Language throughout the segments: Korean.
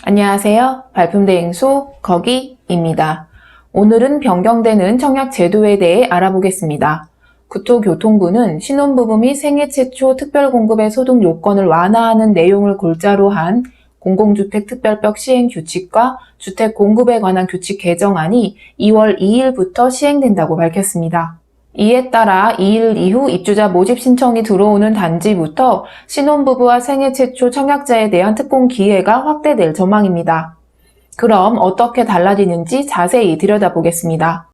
안녕하세요. 발품대행소 거기입니다. 오늘은 변경되는 청약 제도에 대해 알아보겠습니다. 국토교통부는 신혼부부 및 생애 최초 특별공급의 소득 요건을 완화하는 내용을 골자로 한 공공주택 특별법 시행 규칙과 주택 공급에 관한 규칙 개정안이 2월 2일부터 시행된다고 밝혔습니다. 이에 따라 2일 이후 입주자 모집 신청이 들어오는 단지부터 신혼부부와 생애 최초 청약자에 대한 특공 기회가 확대될 전망입니다. 그럼 어떻게 달라지는지 자세히 들여다보겠습니다.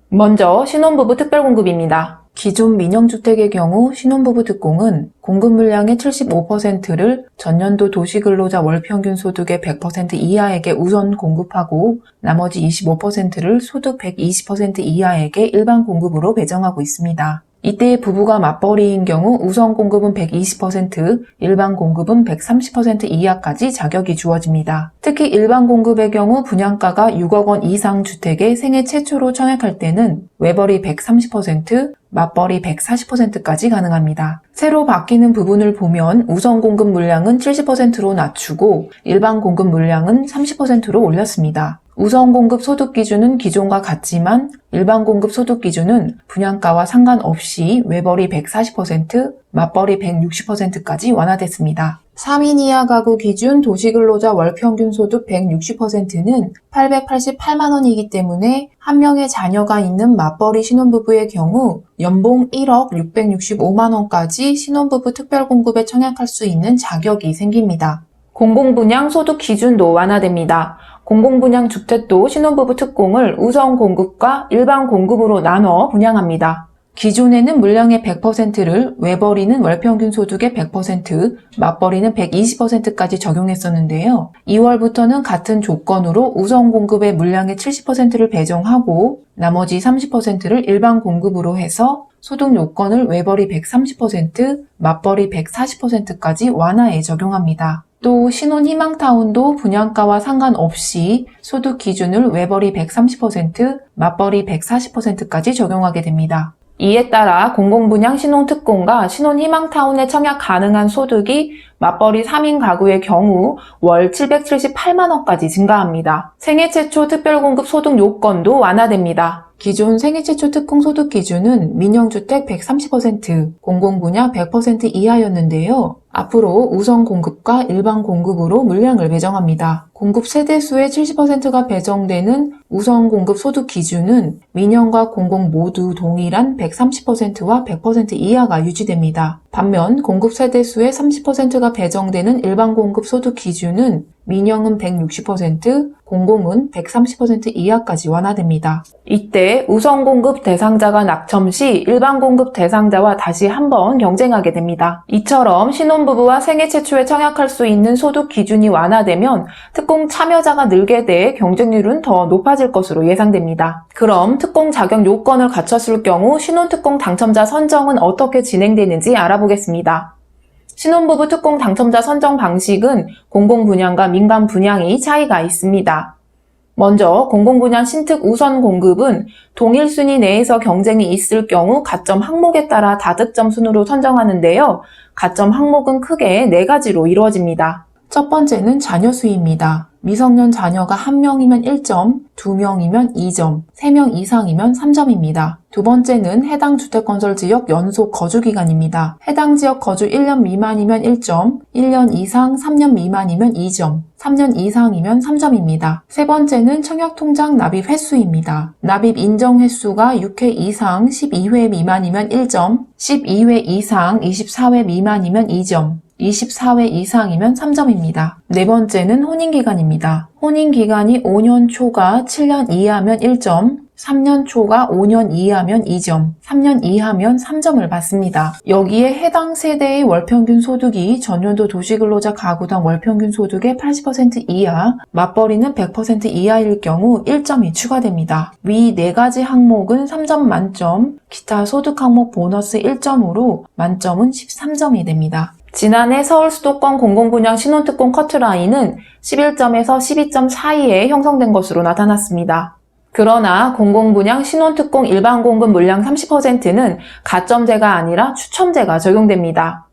먼저 신혼부부 특별공급입니다. 기존 민영주택의 경우 신혼부부 특공은 공급 물량의 75%를 전년도 도시근로자 월평균 소득의 100% 이하에게 우선 공급하고 나머지 25%를 소득 120% 이하에게 일반 공급으로 배정하고 있습니다. 이때 부부가 맞벌이인 경우 우선 공급은 120%, 일반 공급은 130% 이하까지 자격이 주어집니다. 특히 일반 공급의 경우 분양가가 6억 원 이상 주택에 생애 최초로 청약할 때는 외벌이 130%, 맞벌이 140%까지 가능합니다. 새로 바뀌는 부분을 보면 우선 공급 물량은 70%로 낮추고 일반 공급 물량은 30%로 올렸습니다. 우선 공급 소득 기준은 기존과 같지만 일반 공급 소득 기준은 분양가와 상관없이 외벌이 140%, 맞벌이 160%까지 완화됐습니다. 3인 이하 가구 기준 도시근로자 월평균 소득 160%는 888만 원이기 때문에 한 명의 자녀가 있는 맞벌이 신혼부부의 경우 연봉 1억 665만 원까지 신혼부부 특별공급에 청약할 수 있는 자격이 생깁니다. 공공분양 소득 기준도 완화됩니다. 공공분양 주택도 신혼부부 특공을 우선 공급과 일반 공급으로 나눠 분양합니다. 기존에는 물량의 100%를 외벌이는 월평균 소득의 100%, 맞벌이는 120%까지 적용했었는데요. 2월부터는 같은 조건으로 우선 공급의 물량의 70%를 배정하고 나머지 30%를 일반 공급으로 해서 소득 요건을 외벌이 130%, 맞벌이 140%까지 완화해 적용합니다. 또 신혼희망타운도 분양가와 상관없이 소득 기준을 외벌이 130%, 맞벌이 140%까지 적용하게 됩니다. 이에 따라 공공분양 신혼특공과 신혼희망타운에 청약 가능한 소득이 맞벌이 3인 가구의 경우 월 778만 원까지 증가합니다. 생애 최초 특별공급 소득 요건도 완화됩니다. 기존 생애 최초 특공 소득 기준은 민영주택 130%, 공공분야 100% 이하였는데요. 앞으로 우선 공급과 일반 공급으로 물량을 배정합니다. 공급 세대수의 70%가 배정되는 우선 공급 소득 기준은 민영과 공공 모두 동일한 130%와 100% 이하가 유지됩니다. 반면 공급 세대수의 30%가 배정되는 일반 공급 소득 기준은 민영은 160%, 공공은 130% 이하까지 완화됩니다. 이때 우선 공급 대상자가 낙첨 시 일반 공급 대상자와 다시 한번 경쟁하게 됩니다. 이처럼 신혼부부와 생애 최초에 청약할 수 있는 소득 기준이 완화되면 특공 참여자가 늘게 돼 경쟁률은 더 높아질 것으로 예상됩니다. 그럼 특공 자격 요건을 갖췄을 경우 신혼특공 당첨자 선정은 어떻게 진행되는지 알아보겠습니다. 신혼부부 특공 당첨자 선정 방식은 공공분양과 민간분양이 차이가 있습니다. 먼저 공공분양 신특 우선 공급은 동일 순위 내에서 경쟁이 있을 경우 가점 항목에 따라 다득점 순으로 선정하는데요. 가점 항목은 크게 4가지로 이루어집니다. 첫 번째는 자녀 수입니다. 미성년 자녀가 1명이면 1점, 2명이면 2점, 3명 이상이면 3점입니다. 두 번째는 해당 주택건설지역 연속 거주기간입니다. 해당 지역 거주 1년 미만이면 1점, 1년 이상 3년 미만이면 2점, 3년 이상이면 3점입니다. 세 번째는 청약통장 납입 횟수입니다. 납입 인정 횟수가 6회 이상 12회 미만이면 1점, 12회 이상 24회 미만이면 2점, 24회 이상이면 3점입니다. 네 번째는 혼인기간입니다. 혼인기간이 5년 초과 7년 이하면 1점, 3년 초과 5년 이하면 2점, 3년 이하면 3점을 받습니다. 여기에 해당 세대의 월평균 소득이 전년도 도시근로자 가구당 월평균 소득의 80% 이하, 맞벌이는 100% 이하일 경우 1점이 추가됩니다. 위 4가지 항목은 3점 만점, 기타 소득 항목 보너스 1점으로 만점은 13점이 됩니다. 지난해 서울 수도권 공공분양 신혼특공 커트라인은 11점에서 12점 사이에 형성된 것으로 나타났습니다. 그러나 공공분양 신혼특공 일반 공급 물량 30%는 가점제가 아니라 추첨제가 적용됩니다.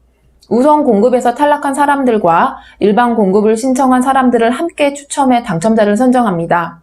우선 공급에서 탈락한 사람들과 일반 공급을 신청한 사람들을 함께 추첨해 당첨자를 선정합니다.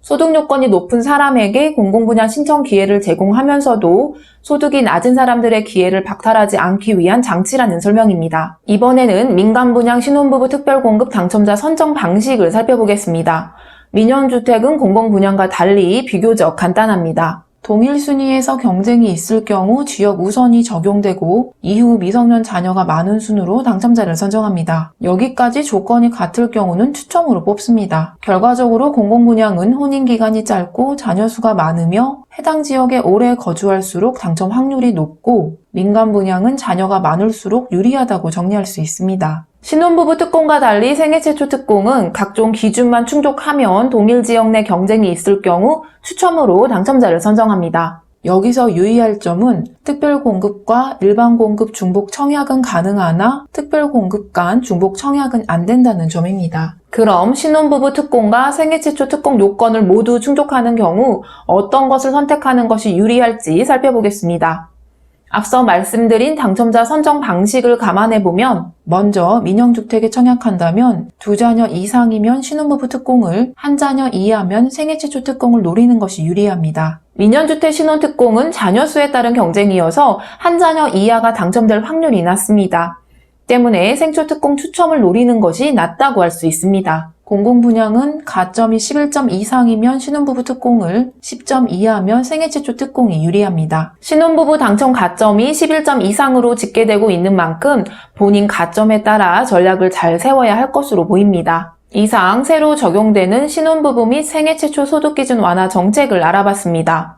소득 요건이 높은 사람에게 공공분야 신청 기회를 제공하면서도 소득이 낮은 사람들의 기회를 박탈하지 않기 위한 장치라는 설명입니다. 이번에는 민간분양 신혼부부 특별공급 당첨자 선정 방식을 살펴보겠습니다. 민영주택은 공공분양과 달리 비교적 간단합니다. 동일 순위에서 경쟁이 있을 경우 지역 우선이 적용되고 이후 미성년 자녀가 많은 순으로 당첨자를 선정합니다. 여기까지 조건이 같을 경우는 추첨으로 뽑습니다. 결과적으로 공공분양은 혼인기간이 짧고 자녀 수가 많으며 해당 지역에 오래 거주할수록 당첨 확률이 높고 민간분양은 자녀가 많을수록 유리하다고 정리할 수 있습니다. 신혼부부 특공과 달리 생애 최초 특공은 각종 기준만 충족하면 동일 지역 내 경쟁이 있을 경우 추첨으로 당첨자를 선정합니다. 여기서 유의할 점은 특별공급과 일반공급 중복 청약은 가능하나 특별공급 간 중복 청약은 안 된다는 점입니다. 그럼 신혼부부 특공과 생애 최초 특공 요건을 모두 충족하는 경우 어떤 것을 선택하는 것이 유리할지 살펴보겠습니다. 앞서 말씀드린 당첨자 선정 방식을 감안해보면 먼저 민영주택에 청약한다면 2자녀 이상이면 신혼부부 특공을, 1자녀 이하면 생애 최초 특공을 노리는 것이 유리합니다. 민영주택 신혼특공은 자녀 수에 따른 경쟁이어서 1자녀 이하가 당첨될 확률이 낮습니다. 때문에 생초특공 추첨을 노리는 것이 낫다고 할 수 있습니다. 공공분양은 가점이 11점 이상이면 신혼부부 특공을, 10점 이하면 생애 최초 특공이 유리합니다. 신혼부부 당첨 가점이 11점 이상으로 집계되고 있는 만큼 본인 가점에 따라 전략을 잘 세워야 할 것으로 보입니다. 이상 새로 적용되는 신혼부부 및 생애 최초 소득기준 완화 정책을 알아봤습니다.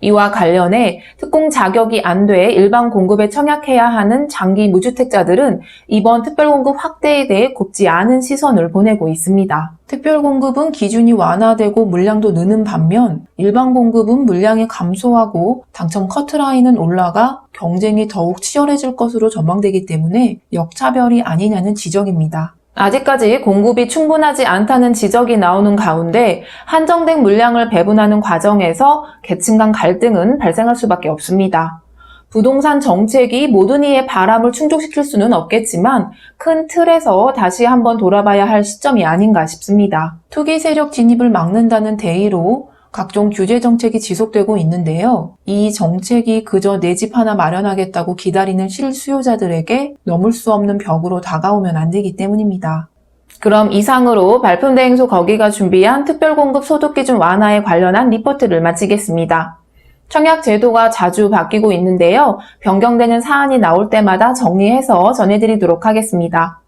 이와 관련해 특공 자격이 안 돼 일반 공급에 청약해야 하는 장기 무주택자들은 이번 특별공급 확대에 대해 곱지 않은 시선을 보내고 있습니다. 특별공급은 기준이 완화되고 물량도 느는 반면 일반 공급은 물량이 감소하고 당첨 커트라인은 올라가 경쟁이 더욱 치열해질 것으로 전망되기 때문에 역차별이 아니냐는 지적입니다. 아직까지 공급이 충분하지 않다는 지적이 나오는 가운데 한정된 물량을 배분하는 과정에서 계층 간 갈등은 발생할 수밖에 없습니다. 부동산 정책이 모든 이의 바람을 충족시킬 수는 없겠지만 큰 틀에서 다시 한번 돌아봐야 할 시점이 아닌가 싶습니다. 투기 세력 진입을 막는다는 대의로 각종 규제 정책이 지속되고 있는데요. 이 정책이 그저 내 집 하나 마련하겠다고 기다리는 실수요자들에게 넘을 수 없는 벽으로 다가오면 안 되기 때문입니다. 그럼 이상으로 발품대행소 거기가 준비한 특별공급 소득기준 완화에 관련한 리포트를 마치겠습니다. 청약 제도가 자주 바뀌고 있는데요. 변경되는 사안이 나올 때마다 정리해서 전해드리도록 하겠습니다.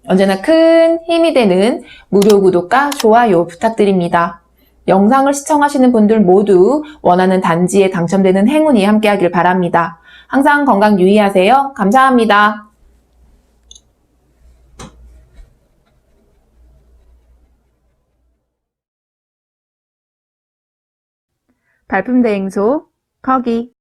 언제나 큰 힘이 되는 무료 구독과 좋아요 부탁드립니다. 영상을 시청하시는 분들 모두 원하는 단지에 당첨되는 행운이 함께하길 바랍니다. 항상 건강 유의하세요. 감사합니다. 발품대행소 거기